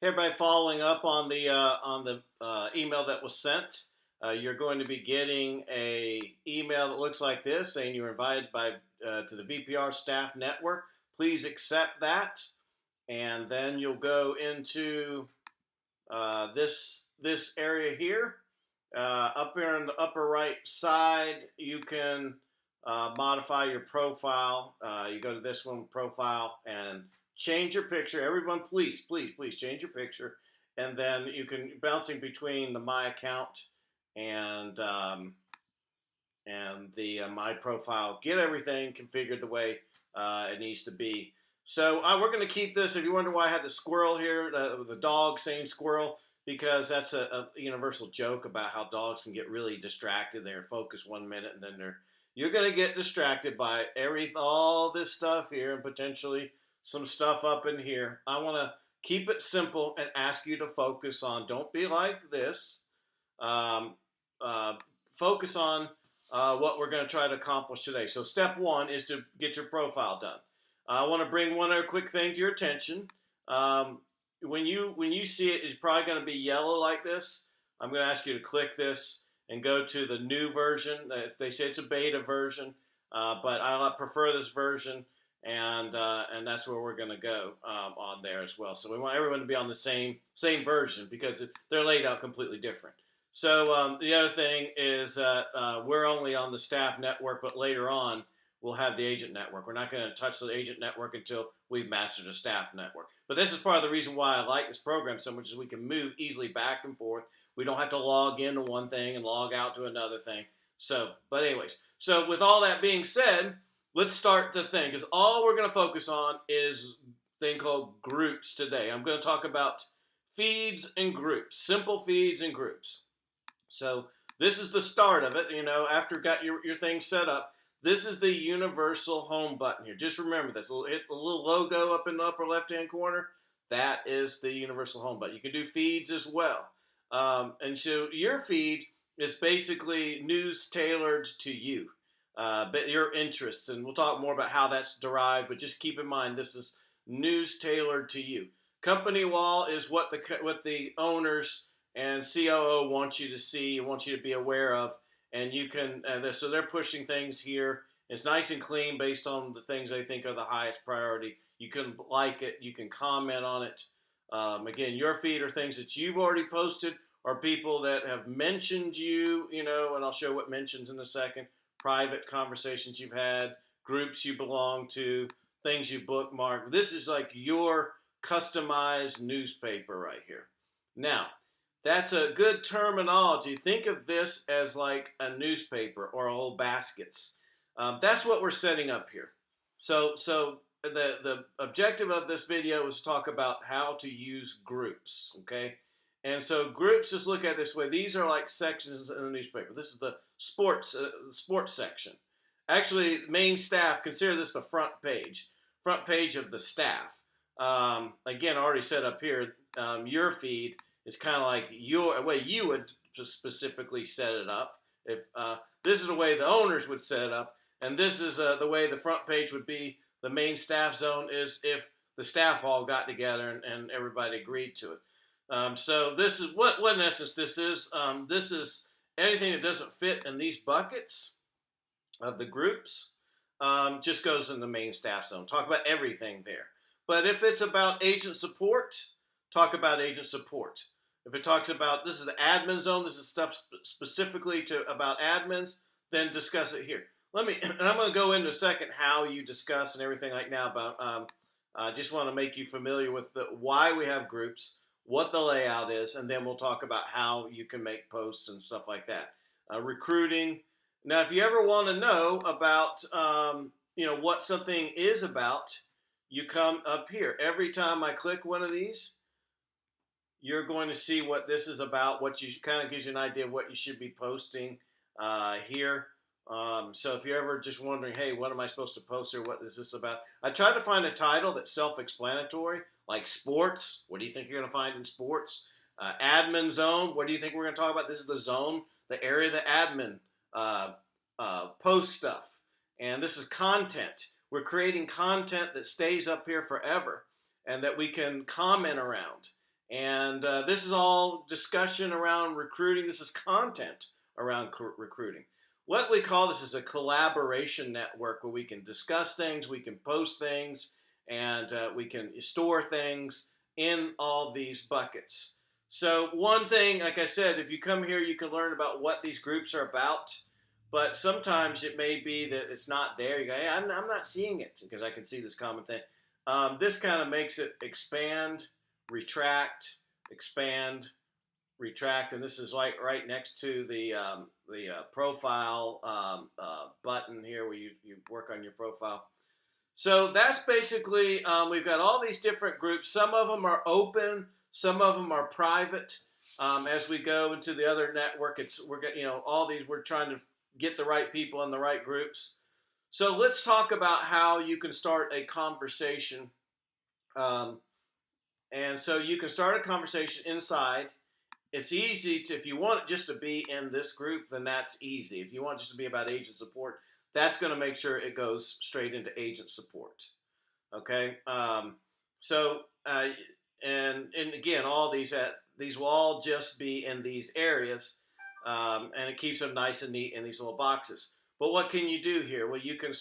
Hey, everybody, following up on the email that was sent, you're going to be getting a email that looks like this, saying you're invited to the VPR staff network. Please accept that, and then you'll go into this area here. Up here in the upper right side, you can modify your profile. You go to this one, profile, and change your picture. Everyone, please, please, please change your picture. And then you can bouncing between the My Account and the My Profile. Get everything configured the way it needs to be. So we're going to keep this. If you wonder why I had the squirrel here, the dog saying squirrel, because that's a universal joke about how dogs can get really distracted. They're focused 1 minute and then you're going to get distracted by all this stuff here and potentially some stuff up in here. I want to keep it simple and ask you to focus on. Don't be like this. Um, Focus on what we're going to try to accomplish today. So step one is to get your profile done. I want to bring one other quick thing to your attention. When you see it, it's probably going to be yellow like this. I'm going to ask you to click this and go to the new version. They say it's a beta version, but I prefer this version, and that's where we're going to go on there as well. So we want everyone to be on the same version because they're laid out completely different. So the other thing is we're only on the staff network, but later on we'll have the agent network. We're not going to touch the agent network until we've mastered the staff network. But this is part of the reason why I like this program so much is we can move easily back and forth. We don't have to log into one thing and log out to another thing. But anyways, so with all that being said, let's start the thing because all we're going to focus on is a thing called groups today. I'm going to talk about feeds and groups, simple feeds and groups. So this is the start of it, after you got your thing set up. This is the universal home button here. Just remember this. Hit the little logo up in the upper left-hand corner. That is the universal home button. You can do feeds as well. And so your feed is basically news tailored to you, but your interests. And we'll talk more about how that's derived, but just keep in mind this is news tailored to you. Company wall is what the owners and COO wants you to see, wants you to be aware of, and you can. So they're pushing things here. It's nice and clean based on the things they think are the highest priority. You can like it, you can comment on it. Again, your feed are things that you've already posted, or people that have mentioned you, and I'll show what mentions in a second. Private conversations you've had, groups you belong to, things you bookmarked. This is like your customized newspaper right here. Now, that's a good terminology. Think of this as like a newspaper or old baskets. That's what we're setting up here. So the objective of this video is to talk about how to use groups, okay? And so groups, just look at it this way. These are like sections in a newspaper. This is the sports section. Actually, main staff, consider this the front page of the staff. Again, I already set up here, your feed is kind of like your way you would specifically set it up. If this is the way the owners would set it up, and this is the way the front page would be. The main staff zone is if the staff all got together and everybody agreed to it. So this is what in essence this is. This is anything that doesn't fit in these buckets of the groups just goes in the main staff zone. Talk about everything there. But if it's about agent support, talk about agent support. If it talks about, this is the admin zone, this is stuff specifically about admins, then discuss it here. And I'm going to go into a second how you discuss and everything like now, but I just want to make you familiar with why we have groups, what the layout is, and then we'll talk about how you can make posts and stuff like that. Recruiting. Now, if you ever want to know about, what something is about, you come up here. Every time I click one of these, you're going to see what this is about, what you kind of gives you an idea of what you should be posting here. So if you're ever just wondering, hey, what am I supposed to post here? What is this about? I tried to find a title that's self-explanatory, like sports. What do you think you're going to find in sports? Admin zone. What do you think we're going to talk about? This is the zone, the area the admin post stuff. And this is content. We're creating content that stays up here forever and that we can comment around. And this is all discussion around recruiting. This is content around recruiting. What we call this is a collaboration network where we can discuss things, we can post things, and we can store things in all these buckets. So one thing, like I said, if you come here, you can learn about what these groups are about. But sometimes it may be that it's not there. You go, hey, I'm not seeing it because I can see this common thing. This kind of makes it expand, retract, expand, retract, and this is like right next to the profile button here where you work on your profile. So that's basically, we've got all these different groups. Some of them are open, some of them are private. As we go into the other network, all these, we're trying to get the right people in the right groups. So let's talk about how you can start a conversation. And so you can start a conversation inside. It's easy to, if you want it just to be in this group, then that's easy. If you want it just to be about agent support, that's going to make sure it goes straight into agent support. Okay. And again, all these will all just be in these areas, and it keeps them nice and neat in these little boxes. But what can you do here? Well, you can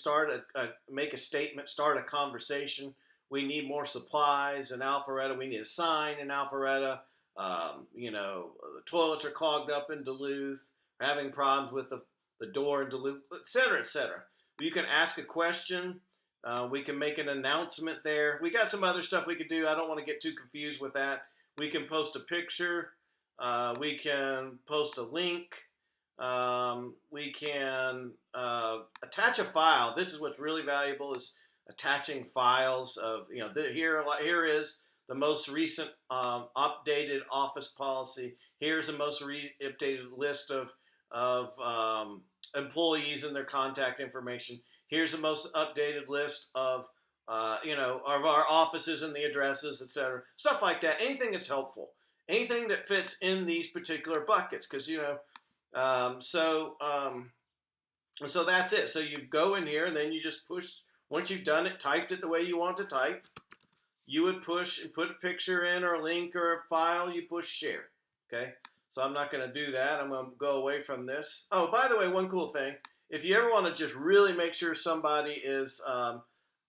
make a statement, start a conversation. We need more supplies in Alpharetta. We need a sign in Alpharetta. The toilets are clogged up in Duluth. We're having problems with the door in Duluth, et cetera, et cetera. You can ask a question. We can make an announcement there. We got some other stuff we could do. I don't want to get too confused with that. We can post a picture. We can post a link. We can attach a file. This is what's really valuable, is attaching files of, here is the most recent updated office policy. Here's the most updated list of employees and their contact information. Here's the most updated list of our offices and the addresses, etc. Stuff like that. Anything that's helpful. Anything that fits in these particular buckets, because so that's it. So you go in here and then you just push. Once you've done it, typed it the way you want to type, you would push and put a picture in or a link or a file. You push share. Okay. So I'm not going to do that. I'm going to go away from this. Oh, by the way, one cool thing. If you ever want to just really make sure somebody is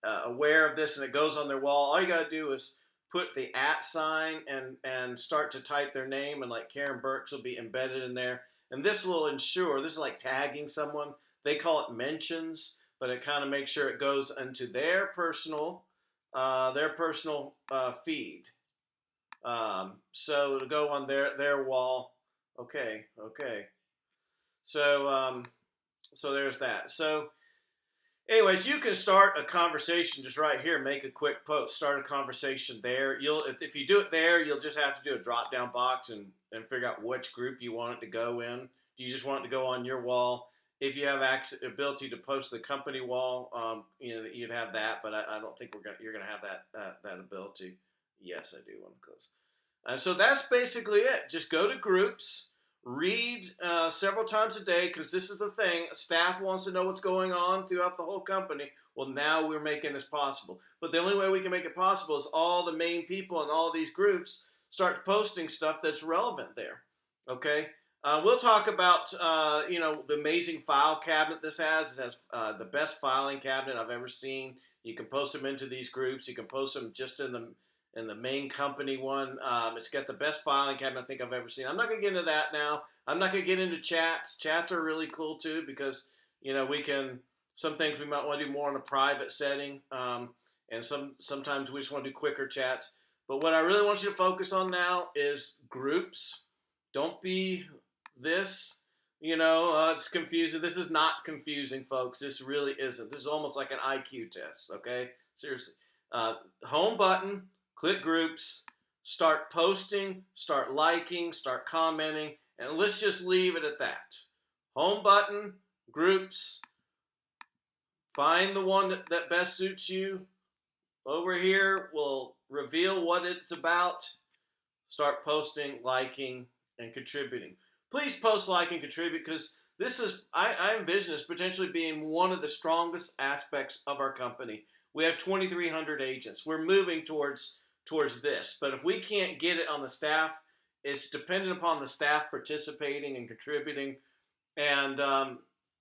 aware of this and it goes on their wall, all you got to do is put the @ sign and start to type their name, and like Karen Burks will be embedded in there. And this will ensure, this is like tagging someone. They call it mentions, but it kind of makes sure it goes into their personal feed. So to go on their wall. Okay. So there's that. So anyways, you can start a conversation just right here. Make a quick post. Start a conversation there. If you do it there, you'll just have to do a drop down box and figure out which group you want it to go in. Do you just want it to go on your wall? If you have ability to post the company wall, you'd have that. But I don't think you're gonna have that ability. Yes, I do want to close. So that's basically it. Just go to groups. Read several times a day, because this is the thing. Staff wants to know what's going on throughout the whole company. Well, now we're making this possible. But the only way we can make it possible is all the main people in all these groups start posting stuff that's relevant there. Okay? We'll talk about, the amazing file cabinet this has. It has the best filing cabinet I've ever seen. You can post them into these groups. You can post them just in the main company one. It's got the best filing cabinet I think I've ever seen. I'm not going to get into that now. I'm not going to get into chats. Chats are really cool too, because, some things we might want to do more in a private setting. And sometimes we just want to do quicker chats. But what I really want you to focus on now is groups. Don't be this, it's confusing. This is not confusing, folks. This really isn't. This is almost like an IQ test, okay? Seriously. Home button. Click groups, start posting, start liking, start commenting, and let's just leave it at that. Home button, groups, find the one that best suits you. Over here, we'll reveal what it's about. Start posting, liking, and contributing. Please post, like, and contribute, because I envision this potentially being one of the strongest aspects of our company. We have 2,300 agents. We're moving towards towards this. But if we can't get it on the staff, it's dependent upon the staff participating and contributing. And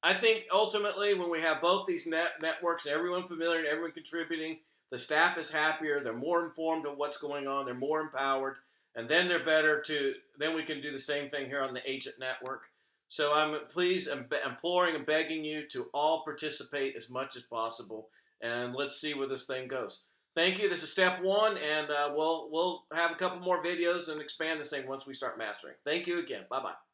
I think ultimately, when we have both these networks, everyone familiar and everyone contributing, the staff is happier. They're more informed of what's going on. They're more empowered, and then they're better to. Then we can do the same thing here on the agent network. So I'm pleased, imploring and begging you to all participate as much as possible, and let's see where this thing goes. Thank you. This is step one, and we'll have a couple more videos and expand this thing once we start mastering. Thank you again. Bye bye.